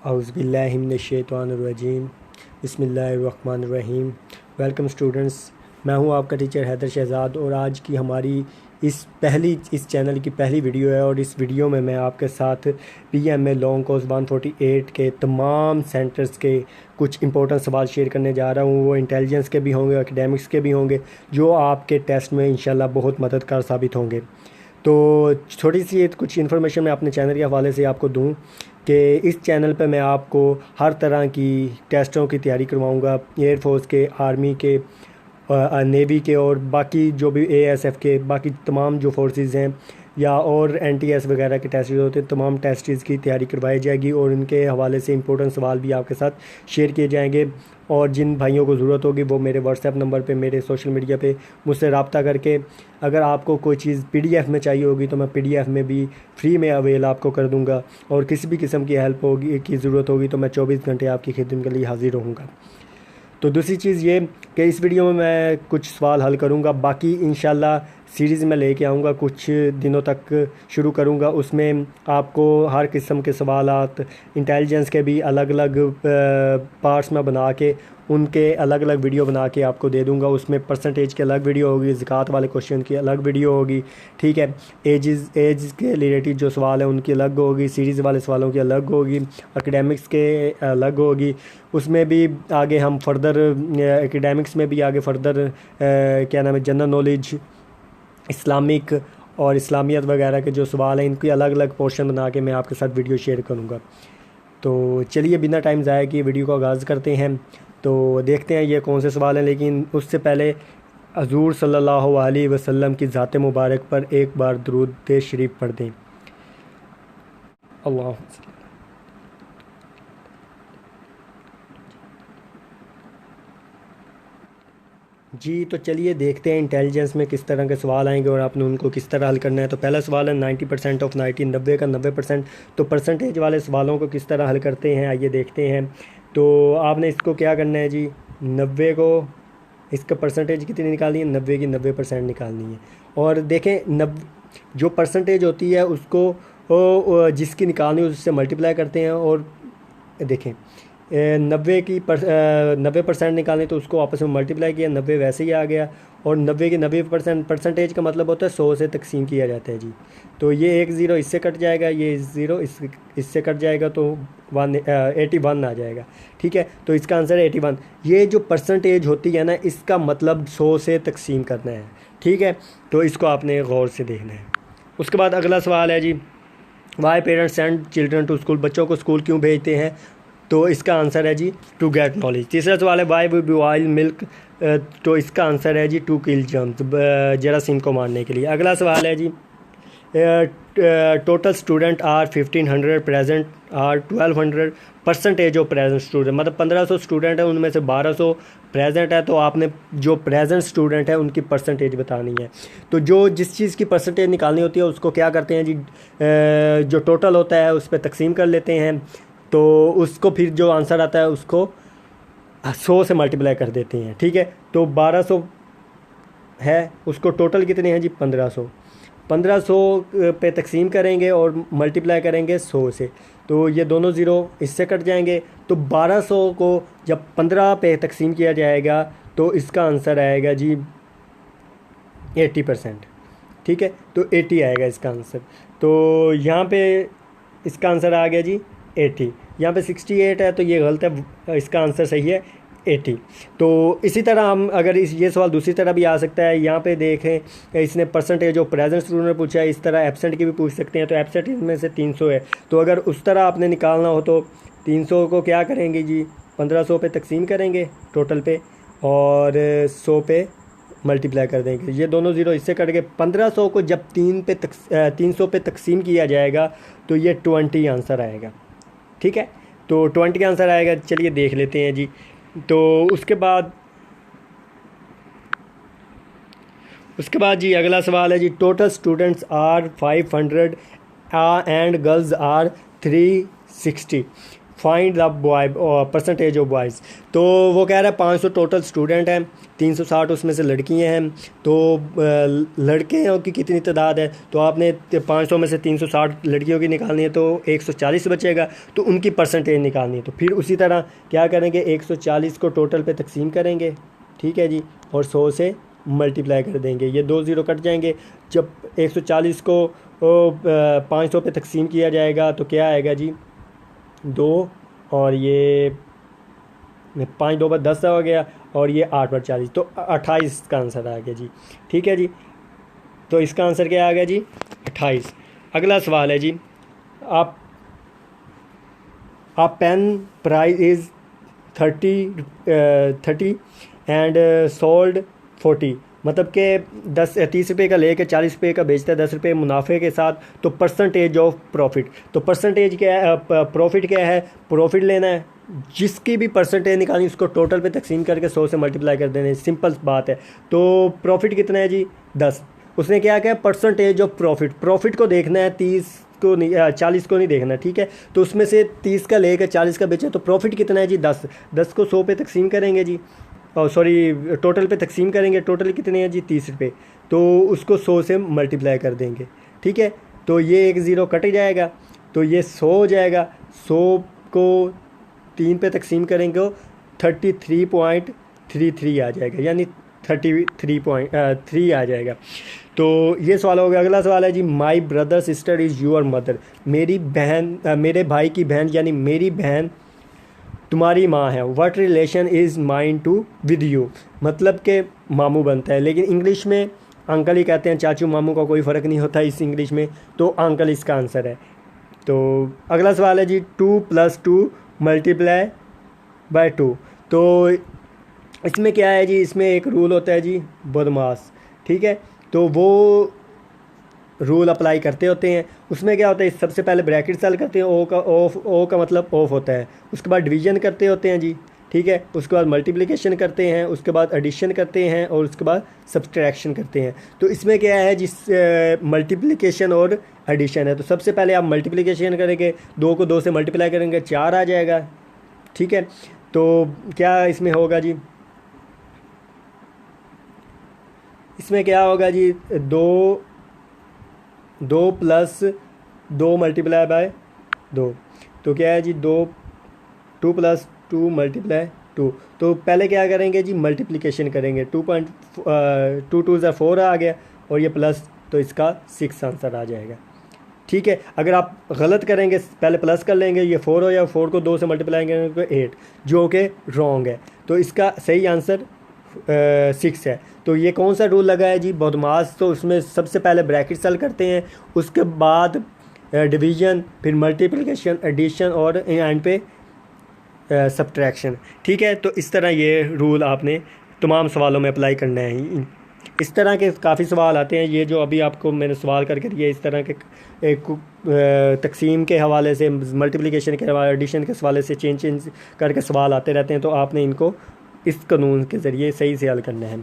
औज़ुबिल्लाहिमिनश्शैतानिर्रजीम बिस्मिल्लाहिर्रहमानिर्रहीम। Welcome students, मैं हूं आपका टीचर हैदर शहज़ाद और आज की हमारी इस चैनल की पहली वीडियो है। और इस वीडियो में मैं आपके साथ PMA लॉन्ग कोर्स 148 के तमाम सेंटर्स के कुछ इंपॉर्टेंट सवाल शेयर करने जा रहा हूं। वो इंटेलिजेंस के भी होंगे, एकेडमिक्स के भी होंगे, जो आपके टेस्ट में इंशाल्लाह बहुत मददगार साबित होंगे। तो छोटी सी कुछ इन्फॉर्मेशन मैं अपने चैनल के हवाले से आपको दूं कि इस चैनल पे मैं आपको हर तरह की टेस्टों की तैयारी करवाऊंगा, एयरफोर्स के, आर्मी के, नेवी के और बाकी जो भी ASF के बाकी तमाम जो फोर्सेस हैं या और NTS वगैरह के टेस्ट होते हैं, तमाम टेस्ट की तैयारी करवाई जाएगी और उनके हवाले से इंपॉर्टेंट सवाल भी आपके साथ शेयर किए जाएंगे। और जिन भाइयों को ज़रूरत होगी वो मेरे WhatsApp नंबर पे, मेरे सोशल मीडिया पे मुझसे रब्ता करके, अगर आपको कोई चीज़ PDF में चाहिए होगी तो मैं PDF में भी फ्री में अवेल आपको कर दूँगा। और किसी भी किस्म की हेल्प होगी की ज़रूरत होगी तो मैं 24 घंटे आपकी खिदमत के लिए हाज़िर रहूँगा। तो दूसरी चीज़ ये कि इस वीडियो में मैं कुछ सवाल हल करूँगा, बाकी इंशाल्लाह सीरीज़ में लेके आऊँगा, कुछ दिनों तक शुरू करूँगा। उसमें आपको हर किस्म के सवालात, इंटेलिजेंस के भी अलग अलग पार्ट्स में बना के उनके अलग अलग वीडियो बना के आपको दे दूँगा। उसमें परसेंटेज की अलग वीडियो होगी, ज़कात वाले क्वेश्चन की अलग वीडियो होगी, ठीक है। एज के रिलेटेड जो सवाल है उनकी अलग होगी, सीरीज़ वाले सवालों की अलग होगी, एकेडमिक्स के अलग होगी। उसमें भी आगे हम फर्दर एकेडमिक्स में भी आगे फर्दर क्या नाम है, जनरल नॉलेज, इस्लामिक और इस्लामियत वगैरह के जो सवाल हैं इनकी अलग अलग पोर्शन बना के मैं आपके साथ वीडियो शेयर करूँगा। तो चलिए बिना टाइम ज़ाया किए वीडियो का आगाज़ करते हैं। तो देखते हैं ये कौन से सवाल हैं, लेकिन उससे पहले हज़ूर सल्लल्लाहु अलैहि वसल्लम की ज़ात मुबारक पर एक बार दुरूद शरीफ पढ़ दें। अल्लाह जी। तो चलिए देखते हैं इंटेलिजेंस में किस तरह के सवाल आएंगे और आपने उनको किस तरह हल करना है। तो पहला सवाल है 90% ऑफ 90, 90 का 90%। तो परसेंटेज वाले सवालों को किस तरह हल करते हैं आइए देखते हैं। तो आपने इसको क्या करना है जी, 90 को इसका परसेंटेज कितनी निकालनी है, 90 की 90% निकालनी है। और देखें जो परसेंटेज होती है उसको जिसकी निकालनी है उससे मल्टीप्लाई करते हैं। और देखें 90% निकालें तो उसको आपस में मल्टीप्लाई किया, 90 वैसे ही आ गया। और 90 की 90% परसेंटेज का मतलब होता है 100 से तकसीम किया जाता है जी। तो ये एक ज़ीरो इससे कट जाएगा, ये ज़ीरो इससे कट जाएगा तो 81 आ जाएगा, ठीक है। तो इसका आंसर है 81। ये जो परसेंटेज होती है ना, इसका मतलब 100 से तकसीम करना है, ठीक है। तो इसको आपने गौर से देखना है। उसके बाद अगला सवाल है जी, why parents send children to school, बच्चों को स्कूल क्यों भेजते हैं। तो इसका आंसर है जी टू गेट नॉलेज। तीसरा सवाल है वाई वी बॉयल मिल्क, तो इसका आंसर है जी टू किल जर्म्स, जरासीम को मारने के लिए। अगला सवाल है जी total student are 1500, present are 1200, percentage of present student, मतलब 1500 स्टूडेंट है उनमें से 1200 प्रेजेंट है, तो आपने जो प्रेजेंट स्टूडेंट है उनकी परसेंटेज बतानी है। तो जो जिस चीज़ की परसेंटेज निकालनी होती है उसको क्या करते हैं जी, जो टोटल होता है उस पर तकसीम कर लेते हैं, तो उसको फिर जो आंसर आता है उसको 100 से मल्टीप्लाई कर देते हैं, ठीक है। तो 1200 है, उसको टोटल कितने हैं जी 1500, 1500 पे तकसीम करेंगे और मल्टीप्लाई करेंगे 100 से, तो ये दोनों ज़ीरो इससे कट जाएंगे। तो 1200 को जब 15 पे तकसीम किया जाएगा तो इसका आंसर आएगा जी 80%, ठीक है। तो 80 आएगा इसका आंसर। तो यहाँ पे इसका आंसर आ गया जी 80। यहाँ पे 68 है तो ये गलत है, इसका आंसर सही है 80। तो इसी तरह हम अगर ये सवाल दूसरी तरह भी आ सकता है, यहाँ पे देखें इसने परसेंटेज ऑफ प्रेजेंट स्टूडेंट ने पूछा है, इस तरह एब्सेंट की भी पूछ सकते हैं। तो एब्सेंट में से 300 है, तो अगर उस तरह आपने निकालना हो तो 300 को क्या करेंगे जी 1500 पे तकसीम करेंगे टोटल पे और 100 पे मल्टीप्लाई कर देंगे। ये दोनों ज़ीरो इससे कट गए। 1500 को जब 300 पे तकसीम किया जाएगा तो ये 20 आंसर आएगा, ठीक है। तो 20 का आंसर आएगा। चलिए देख लेते हैं जी। तो उसके बाद जी अगला सवाल है जी total students are 500 and girls are 360। Find the boy percentage of boys. तो वो कह रहा है 500 टोटल स्टूडेंट हैं, 360 उसमें से लड़कियां हैं, तो लड़के की कितनी तादाद है, तो आपने 500 में से 360 लड़कियों की निकालनी है, तो 140 बचेगा, तो उनकी परसेंटेज निकालनी है। तो फिर उसी तरह क्या करेंगे, 140 को टोटल पे तकसीम करेंगे, ठीक है जी, और 100 से मल्टीप्लाई कर देंगे, ये 2 ज़ीरो कट जाएंगे। जब 140 को 500 पे तकसीम किया जाएगा तो क्या आएगा जी, 2, और ये 5 2 10 हो गया, और ये 8/40, तो 28 का आंसर आ गया जी। ठीक है जी, तो इसका आंसर क्या आ गया जी, 28। अगला सवाल है जी, आप pen price is 30 and sold 40, मतलब कि 30 रुपये का लेके 40 रुपये का बेचता है, 10 रुपये मुनाफे के साथ, तो परसेंटेज ऑफ प्रॉफिट, तो परसेंटेज क्या है, प्रॉफिट क्या है, प्रॉफिट लेना है, जिसकी भी परसेंटेज निकालनी उसको टोटल पे तकसीम करके 100 से मल्टीप्लाई कर देना है, सिंपल बात है। तो प्रॉफिट कितना है जी, 10। उसने क्या कहा, परसेंटेज ऑफ प्रॉफिट, प्रॉफिट को देखना है, 30 को नहीं, 40 को नहीं देखना, ठीक है। तो उसमें से 30 का लेकर 40 का बेचे, तो प्रॉफिट कितना है जी, 10। 10 को 100 पे तकसीम करेंगे जी, और सॉरी टोटल पे तकसीम करेंगे, टोटल कितने हैं जी, 30 रुपये, तो उसको 100 से मल्टीप्लाई कर देंगे, ठीक है। तो ये 1 ज़ीरो कट जाएगा, तो ये 100 हो जाएगा, 100 को 3 पे तकसीम करेंगे 33.33 आ जाएगा, यानी 33.3 आ जाएगा। तो ये सवाल हो गया। अगला सवाल है जी, my brother sister is your mother, मेरी बहन, मेरे भाई की बहन यानी मेरी बहन तुम्हारी माँ है। What relation is mine to with you, मतलब के मामू बनता है, लेकिन इंग्लिश में अंकल ही कहते हैं, चाचू मामू का कोई फ़र्क नहीं होता इस इंग्लिश में, तो अंकल इसका आंसर है। तो अगला सवाल है जी, 2 + 2 × 2, तो इसमें क्या है जी, इसमें एक रूल होता है जी, बदमाश, ठीक है। तो वो रूल अप्लाई करते होते हैं, उसमें क्या होता है, सबसे पहले ब्रैकेट सेल करते हैं, ओ का मतलब ऑफ होता है, उसके बाद डिवीजन करते होते हैं जी, ठीक है, उसके बाद मल्टीप्लिकेशन करते हैं, उसके बाद एडिशन करते हैं, और उसके बाद सब्सट्रैक्शन करते हैं। तो इसमें क्या है जिस मल्टीप्लिकेशन और एडिशन है, तो सबसे पहले आप मल्टीप्लिकेशन करेंगे, 2 को 2 से मल्टीप्लाई करेंगे, 4 आ जाएगा, ठीक है। तो क्या इसमें होगा जी, इसमें क्या होगा जी, 2 + 2 × 2, तो क्या है जी, 2 + 2 × 2। तो पहले क्या करेंगे जी, मल्टीप्लिकेशन करेंगे, 2 2 ज़ा 4 आ गया, और ये प्लस, तो इसका 6 आंसर आ जाएगा, ठीक है। अगर आप गलत करेंगे, पहले प्लस कर लेंगे, ये 4 हो, या 4 को 2 से मल्टीप्लाई करेंगे तो 8, जो कि रॉन्ग है। तो इसका सही आंसर 6 है। तो ये कौन सा रूल लगा है जी, बदमाश, तो उसमें सबसे पहले ब्रैकेट सेल करते हैं, उसके बाद डिवीज़न, फिर मल्टीप्लिकेशन, एडिशन, और एंड पे सब्ट्रैक्शन, ठीक है। तो इस तरह ये रूल आपने तमाम सवालों में अप्लाई करना है। इस तरह के काफ़ी सवाल आते हैं, ये जो अभी आपको मैंने सवाल करके दिए, इस तरह के तकसीम के हवाले से, मल्टीप्लिकेशन के हवाले, एडिशन के हवाले से चेंज करके सवाल आते रहते हैं, तो आपने इनको इस कानून के ज़रिए सही से हल करना है,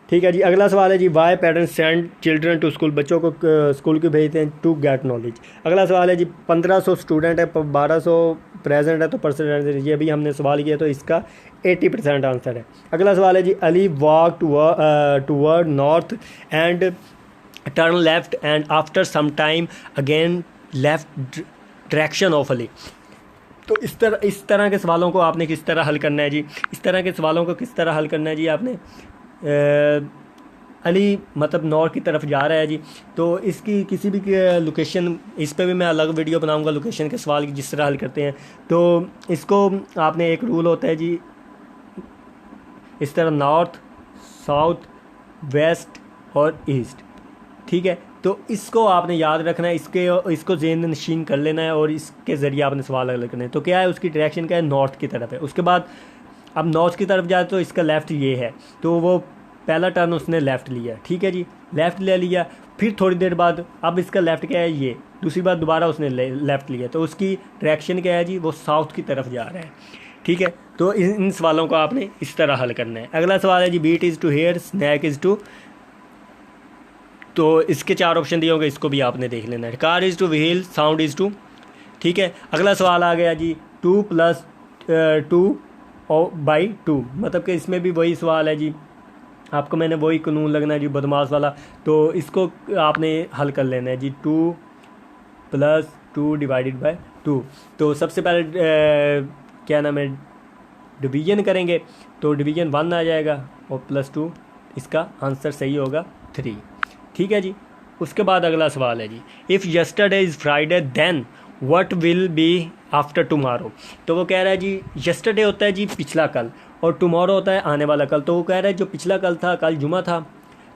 ठीक है जी। अगला सवाल है जी, why parents send children to school, बच्चों को स्कूल क्यों भेजते हैं, टू गेट नॉलेज। अगला सवाल है जी, 1500 स्टूडेंट है, 1200 प्रेजेंट है, तो परसेंट, ये भी हमने सवाल किया, तो इसका 80% आंसर है। अगला सवाल है जी, Ali walk toward north and turn left and after some time again left direction of Ali. तो इस तरह के सवालों को आपने किस तरह हल करना है जी, इस तरह के सवालों को किस तरह हल करना है जी आपने, अली मतलब नॉर्थ की तरफ जा रहा है जी, तो इसकी किसी भी लोकेशन, इस पे भी मैं अलग वीडियो बनाऊंगा लोकेशन के सवाल की, जिस तरह हल करते हैं। तो इसको आपने, एक रूल होता है जी, इस तरह नॉर्थ, साउथ, वेस्ट और ईस्ट, ठीक है। तो इसको आपने याद रखना है, इसको ज़हन नशीन कर लेना है, और इसके ज़रिए आपने सवाल हल करना है। तो क्या है, उसकी डायरेक्शन क्या है, नॉर्थ की तरफ है। उसके बाद अब नॉर्थ की तरफ जाए तो इसका लेफ़्ट ये है, तो वो पहला टर्न उसने लेफ़्ट लिया, ठीक है जी, लेफ़्ट ले लिया। फिर थोड़ी देर बाद अब इसका लेफ़्ट क्या है, ये दूसरी बार दोबारा उसने लेफ़्ट लिया, तो उसकी डायरेक्शन क्या है जी, वो साउथ की तरफ जा रहा है, ठीक है। तो इन सवालों को आपने इस तरह हल करना है। अगला सवाल है जी, beat is to hair, snake is to, तो इसके 4 ऑप्शन दिए होंगे, इसको भी आपने देख लेना है। Car is to wheel, sound is to, ठीक है। अगला सवाल आ गया जी, 2 प्लस 2/2, मतलब कि इसमें भी वही सवाल है जी, आपको मैंने वही कानून लगना है जी बदमाश वाला, तो इसको आपने हल कर लेना है जी 2 + 2/2। तो सबसे पहले क्या नाम है, डिवीजन करेंगे तो डिवीजन 1 आ जाएगा और +2, इसका आंसर सही होगा 3। ठीक है जी। उसके बाद अगला सवाल है जी, if yesterday is Friday then what will be after tomorrow. तो वो कह रहा है जी यस्टरडे होता है जी पिछला कल, और टुमारो होता है आने वाला कल। तो वो कह रहा है जो पिछला कल था, कल जुमा था,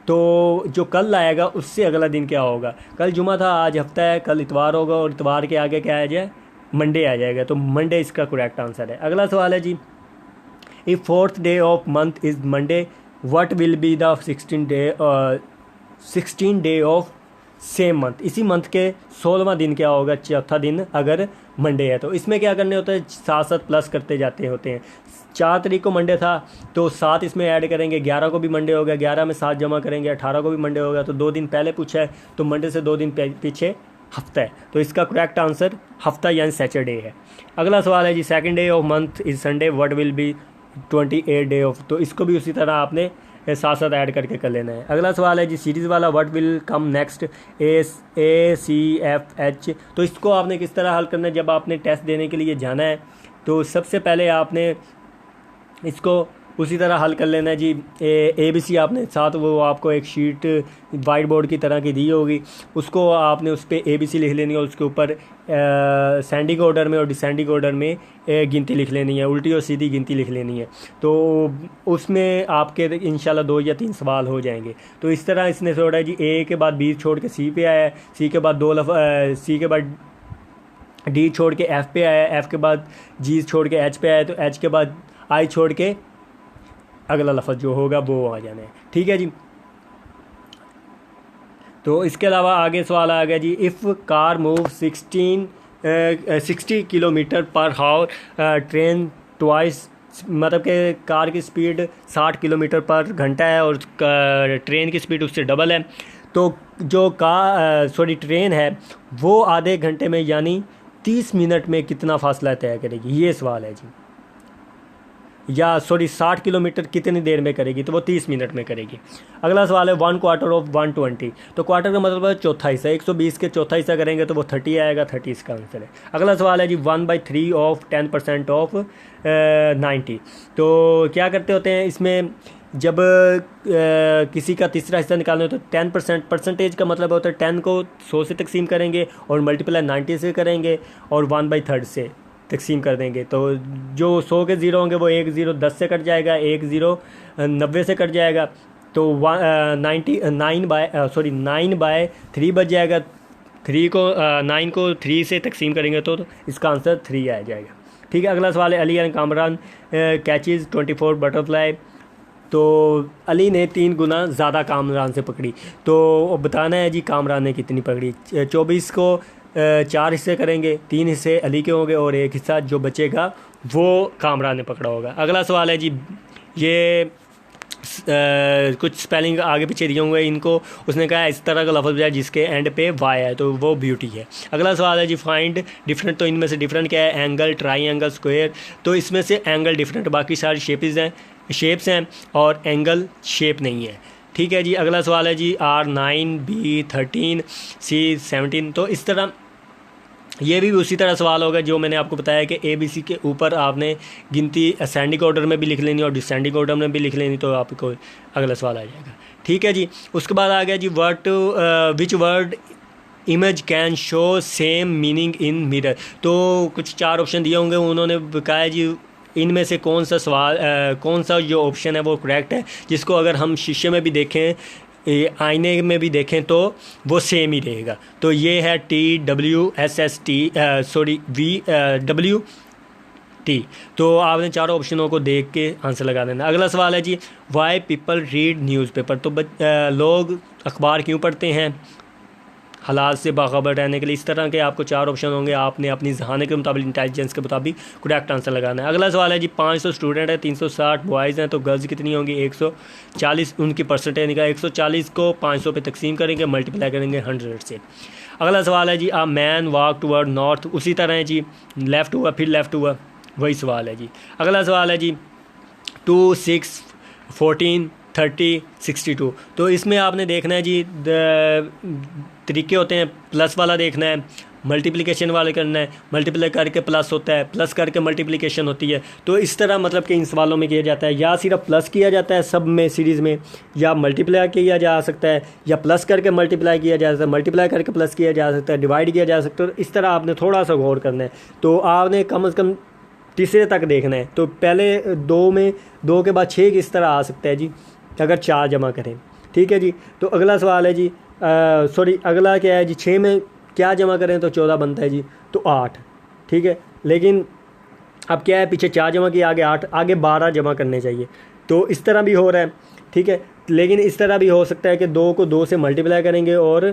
तो जो कल आएगा उससे अगला दिन क्या होगा। कल जुमा था, आज हफ्ता है, कल इतवार होगा, और इतवार के आगे क्या आ जाए, मंडे आ जाएगा। तो मंडे इसका करेक्ट आंसर है। अगला सवाल है जी, if 4th day of month is Monday what will be the 16 day of same month. इसी मंथ के 16वां दिन क्या होगा, चौथा दिन अगर मंडे है। तो इसमें क्या करने होता है, साथ साथ प्लस करते जाते होते हैं। 4 तारीख को मंडे था तो 7 इसमें ऐड करेंगे, 11 को भी मंडे होगा, 11 में 7 जमा करेंगे, 18 को भी मंडे होगा। तो 2 दिन पहले पूछा है, तो मंडे से 2 दिन पीछे हफ्ता है। तो इसका करेक्ट आंसर हफ्ता यानी सैटरडे है। अगला सवाल है जी, 2nd day of month is Sunday what will B 28 day of. तो इसको भी उसी तरह आपने साथ साथ ऐड करके कर लेना है। अगला सवाल है जी, सीरीज़ वाला, what will come next ACFH। तो इसको आपने किस तरह हल करना है, जब आपने टेस्ट देने के लिए जाना है तो सबसे पहले आपने इसको उसी तरह हल कर लेना है जी। ABC आपने साथ, वो आपको एक शीट वाइट बोर्ड की तरह की दी होगी, उसको आपने उस पर ABC लिख लेनी है, और उसके ऊपर सेंडिंग ऑर्डर में और डिसेंडिंग ऑर्डर में गिनती लिख लेनी है, उल्टी और सीधी गिनती लिख लेनी है। तो उसमें आपके इंशाल्लाह 2 या 3 सवाल हो जाएंगे। तो इस तरह इसने छोड़ा है जी, A के बाद B छोड़ के C पे आया है, C के बाद C के बाद D छोड़ के F पे आया है, F के बाद G छोड़ के H पे आया है, तो H के बाद I छोड़ के अगला लफ्ज़ जो होगा वो आ जाना है। ठीक है जी। तो इसके अलावा आगे सवाल आ गया जी, इफ़ कार मूव 60 किलोमीटर पर हावर ट्रेन ट्वाइस, मतलब कि कार की स्पीड 60 किलोमीटर पर घंटा है और ट्रेन की स्पीड उससे डबल है। तो जो ट्रेन है वो आधे घंटे में यानी 30 मिनट में कितना फासला तय करेगी, ये सवाल है जी। या 60 किलोमीटर कितनी देर में करेगी, तो वो 30 मिनट में करेगी। अगला सवाल है 1/4 ऑफ 120। तो क्वार्टर का मतलब है चौथा हिस्सा, 120 के चौथा हिस्सा करेंगे तो वो 30 आएगा, 30 इसका आंसर है। अगला सवाल है जी 1/3 ऑफ 10% ऑफ 90। तो क्या करते होते हैं इसमें, जब किसी का तीसरा हिस्सा निकालना हो तो 10% परसेंटेज का मतलब होता है 10 को 100 से तकसीम करेंगे और मल्टीप्लाई 90 से करेंगे और 1/3 से तकसीम कर देंगे। तो जो 100 के ज़ीरो होंगे वो 1 0 10 से कट जाएगा, 1 0 90 से कट जाएगा, तो 9/3 बच जाएगा। 9 को 3 से तकसीम करेंगे तो इसका आंसर 3 आ जाएगा। ठीक है। अगला सवाल है, Ali and Kamran caches 24 butterfly. तो अली ने 3 गुना ज़्यादा कामरान से पकड़ी, तो बताना है जी कामरान ने कितनी पकड़ी। 24 को 4 हिस्से करेंगे, 3 हिस्से अली के होंगे और 1 हिस्सा जो बचेगा वो कामरान ने पकड़ा होगा। अगला सवाल है जी, ये कुछ स्पेलिंग आगे पीछे दिए हुए इनको, उसने कहा इस तरह का लफ्ज़ है जिसके एंड पे वाई है, तो वो ब्यूटी है। अगला सवाल है जी, फाइंड डिफरेंट। तो इनमें से डिफरेंट क्या है, एंगल, ट्राइंगल, स्क्वायर। तो इसमें से एंगल डिफरेंट, बाकी सारी शेप्स हैं और एंगल शेप नहीं है। ठीक है जी। अगला सवाल है जी, R9, B 13, C 17। तो इस तरह ये भी उसी तरह सवाल होगा जो मैंने आपको बताया कि ABC के ऊपर आपने गिनती असेंडिंग ऑर्डर में भी लिख लेनी और डिसेंडिंग ऑर्डर में भी लिख लेनी, तो आपको अगला सवाल आ जाएगा। ठीक है जी। उसके बाद आ गया जी, which word image can show same meaning in mirror. तो कुछ 4 ऑप्शन दिए होंगे, उन्होंने कहा है जी इनमें से कौन सा जो ऑप्शन है वो करेक्ट है, जिसको अगर हम शीशे में भी देखें, आईने में भी देखें तो वो सेम ही रहेगा। तो ये है TWSST। तो आपने चारों ऑप्शनों को देख के आंसर लगा देना। अगला सवाल है जी, वाई पीपल रीड न्यूज़पेपर। तो लोग अखबार क्यों पढ़ते हैं, हालात से बाखबर रहने के लिए। इस तरह के आपको 4 ऑप्शन होंगे, आपने अपनी जहाने के मुताबिक, इंटेलिजेंस के मुताबिक करेक्ट आंसर लगाना है। अगला सवाल है जी, 500 स्टूडेंट है, 360 बॉयज़ हैं, तो गर्ल्स कितनी होंगी, 140 उनकी परसेंटेज निकाल। 140 को 500 पे तकसीम करेंगे, मल्टीप्लाई करेंगे 100 से। अगला सवाल है जी, a man walk toward north, उसी तरह है जी, लेफ़्ट हुआ फिर लेफ़्ट हुआ, वही सवाल है जी। अगला सवाल है जी 2, 6, 14, 30, 62। तो इसमें आपने देखना है जी, तरीके होते हैं, प्लस वाला देखना है, मल्टीप्लिकेशन वाले करना है, मल्टीप्लाई करके प्लस होता है, प्लस करके मल्टीप्लिकेशन होती है। तो इस तरह मतलब कि इन सवालों में किया जाता है, या सिर्फ प्लस किया जाता है सब में सीरीज़ में, या मल्टीप्लाई किया जा सकता है, या प्लस करके मल्टीप्लाई किया जा सकता है, मल्टीप्लाई करके प्लस किया जा सकता है, डिवाइड किया जा सकता है। तो इस तरह आपने थोड़ा सा गौर करना है। तो आपने कम से कम तीसरे तक देखना है। तो पहले 2 में 2 के बाद 6 किस तरह आ सकता है जी, अगर 4 जमा करें, ठीक है जी। तो अगला सवाल है जी, सॉरी अगला क्या है जी, 6 में क्या जमा करें तो 14 बनता है जी, तो 8, ठीक है। लेकिन अब क्या है, पीछे 4 जमा किया, आगे 8, आगे 12 जमा करने चाहिए। तो इस तरह भी हो रहा है, ठीक है। लेकिन इस तरह भी हो सकता है कि 2 को 2 से मल्टीप्लाई करेंगे और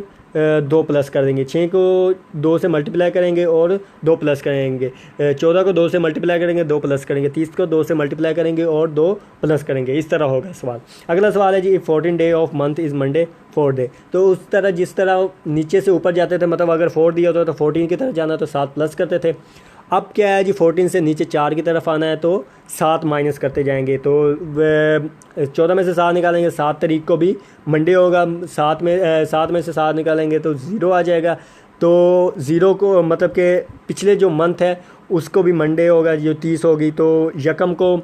2 प्लस कर देंगे, 6 को 2 से मल्टीप्लाई करेंगे और 2 प्लस करेंगे, 14 को 2 से मल्टीप्लाई करेंगे 2 प्लस करेंगे, 30 को 2 से मल्टीप्लाई करेंगे और 2 प्लस करेंगे। इस तरह होगा सवाल। अगला सवाल है जी, 14 day of month is Monday 4 day. तो उस तरह जिस तरह नीचे से ऊपर जाते थे, मतलब अगर 4 दिया होता तो 14 की तरफ जाना तो 7 प्लस करते थे। अब क्या है जी, 14 से नीचे 4 की तरफ आना है तो 7 माइनस करते जाएंगे। तो 14 में से 7 निकालेंगे, 7 तारीख को भी मंडे होगा, 7 में से 7 निकालेंगे तो 0 आ जाएगा। तो 0 को मतलब कि पिछले जो मंथ है उसको भी मंडे होगा, जो 30 होगी, तो यकम को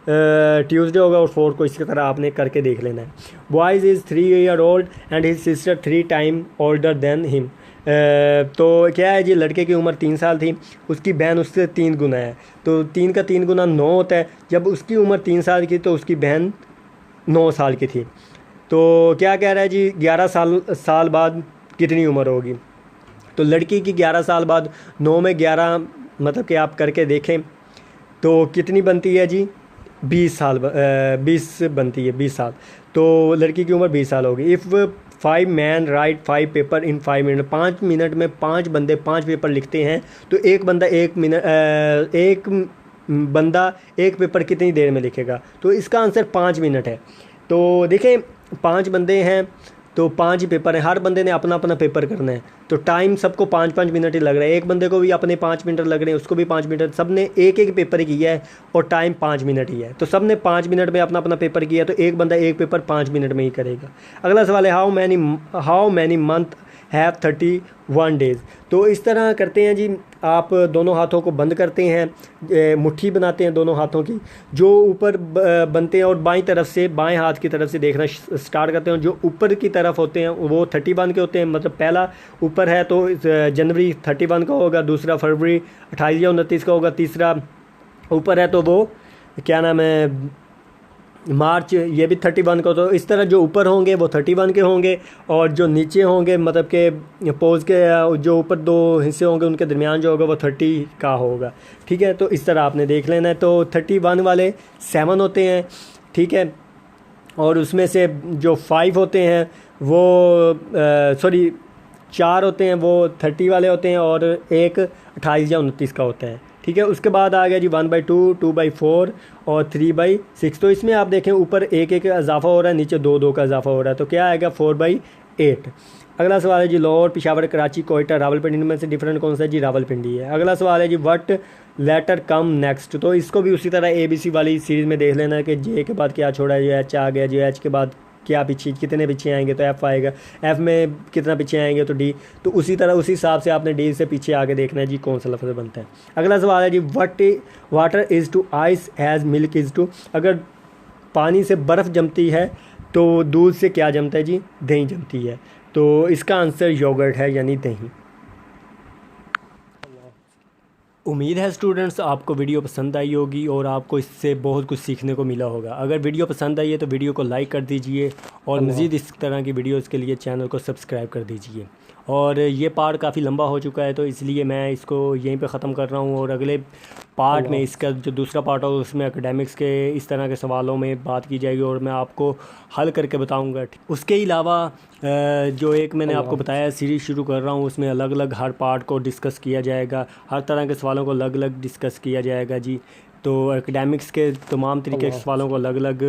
ट्यूसडे होगा और 4 को इसी तरह आपने करके देख लेना है। Boys is 3 year old and his sister 3 time older than him. तो क्या है जी, लड़के की उम्र 3 साल थी, उसकी बहन उससे 3 गुना है। तो 3 का 3 गुना 9 होता है। जब उसकी उम्र 3 साल की तो उसकी बहन 9 साल की थी। तो क्या कह रहा है जी, 11 साल बाद कितनी उम्र होगी। तो लड़की की 11 साल बाद 9 में 11 मतलब कि आप करके देखें तो कितनी बनती है जी, 20 साल 20 बनती है, 20 साल। तो लड़की की उम्र 20 साल होगी। If 5 man right 5 paper in 5 minute, 5 minute में 5 बंदे 5 पेपर लिखते हैं, तो एक बंदा एक पेपर कितनी देर में लिखेगा। तो इसका आंसर 5 मिनट है। तो देखें 5 बंदे हैं तो 5 ही पेपर हैं, हर बंदे ने अपना अपना पेपर करना है। तो टाइम सबको 5-5 मिनट ही लग रहा है। एक बंदे को भी अपने 5 मिनट लग रहे हैं, उसको भी 5 मिनट, सब ने एक एक पेपर ही किया है और टाइम 5 मिनट ही है। तो सब ने 5 मिनट में अपना अपना पेपर किया, तो एक बंदा एक पेपर 5 मिनट में ही करेगा। अगला सवाल है, how many month have 31 days. तो इस तरह करते हैं जी, आप दोनों हाथों को बंद करते हैं, मुट्ठी बनाते हैं दोनों हाथों की, जो ऊपर बनते हैं, और बाईं तरफ से, बाएं हाथ की तरफ से देखना स्टार्ट करते हैं। जो ऊपर की तरफ होते हैं वो 31 के होते हैं, मतलब पहला ऊपर है तो जनवरी 31 का होगा, दूसरा फरवरी 28 या 29 का होगा, तीसरा ऊपर है तो वो क्या नाम है, मार्च, ये भी 31 को। तो इस तरह जो ऊपर होंगे वो 31 के होंगे, और जो नीचे होंगे मतलब के पोज के जो ऊपर 2 हिस्से होंगे उनके दरमियान जो होगा वो 30 का होगा, ठीक है। तो इस तरह आपने देख लेना है। तो 31 वाले 7 होते हैं, ठीक है, और उसमें से जो 5 होते हैं वो 4 होते हैं वो 30 वाले होते हैं, और एक 28 या 29 का होता है, ठीक है। उसके बाद आ गया जी 1/2, 2/4 और 3/6। तो इसमें आप देखें ऊपर एक एक इजाफा हो रहा है, नीचे 2-2 का इजाफा हो रहा है, तो क्या आएगा 4/8। अगला सवाल है जी, लाहौर, पेशावर, कराची, कोयटा, रावलपिंडी में से डिफरेंट कौन सा है जी, रावलपिंडी है। अगला सवाल है जी, व्हाट लेटर कम नेक्स्ट। तो इसको भी उसी तरह ABC वाली सीरीज़ में देख लेना है कि J के बाद क्या छोड़ा है, जो H आ गया, जो H के बाद क्या पीछे, कितने पीछे आएंगे तो F आएगा, F में कितना पीछे आएंगे तो D। तो उसी तरह उसी हिसाब से आपने D से पीछे आगे देखना है जी कौन सा लफ्ज़ बनता है। अगला सवाल है जी, water is to ice as milk is to. अगर पानी से बर्फ़ जमती है तो दूध से क्या जमता है जी, दही जमती है। तो इसका आंसर योगर्ट है, यानी दही। उम्मीद है स्टूडेंट्स आपको वीडियो पसंद आई होगी और आपको इससे बहुत कुछ सीखने को मिला होगा। अगर वीडियो पसंद आई है तो वीडियो को लाइक कर दीजिए, और मज़ीद इस तरह की वीडियोस के लिए चैनल को सब्सक्राइब कर दीजिए। और ये पार्ट काफ़ी लंबा हो चुका है तो इसलिए मैं इसको यहीं पे ख़त्म कर रहा हूँ, और अगले पार्ट में इसका जो दूसरा पार्ट होगा उसमें एकेडमिक्स के इस तरह के सवालों में बात की जाएगी और मैं आपको हल करके बताऊँगा। उसके अलावा जो एक मैंने आपको बताया सीरीज़ शुरू कर रहा हूँ, उसमें अलग अलग हर पार्ट को डिस्कस किया जाएगा, हर तरह के सवालों को अलग अलग डिस्कस किया जाएगा जी। तो एकेडमिक्स के तमाम तरीके के सवालों को अलग अलग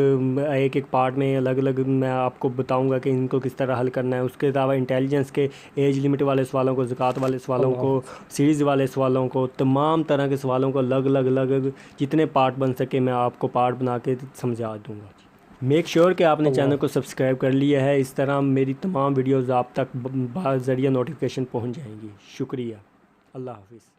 एक एक पार्ट में अलग अलग मैं आपको बताऊंगा कि इनको किस तरह हल करना है। उसके अलावा इंटेलिजेंस के एज लिमिट वाले सवालों को, ज़कात वाले सवालों को, सीरीज़ वाले सवालों को, तमाम तरह के सवालों को अलग अलग जितने पार्ट बन सके मैं आपको पार्ट बना के समझा दूँगा। मेक श्योर कि आपने चैनल को सब्सक्राइब कर लिया है। इस तरह मेरी तमाम वीडियोज़ आप तक ज़रिए नोटिफिकेशन पहुँच जाएंगी। शुक्रिया। अल्लाह हाफिज़।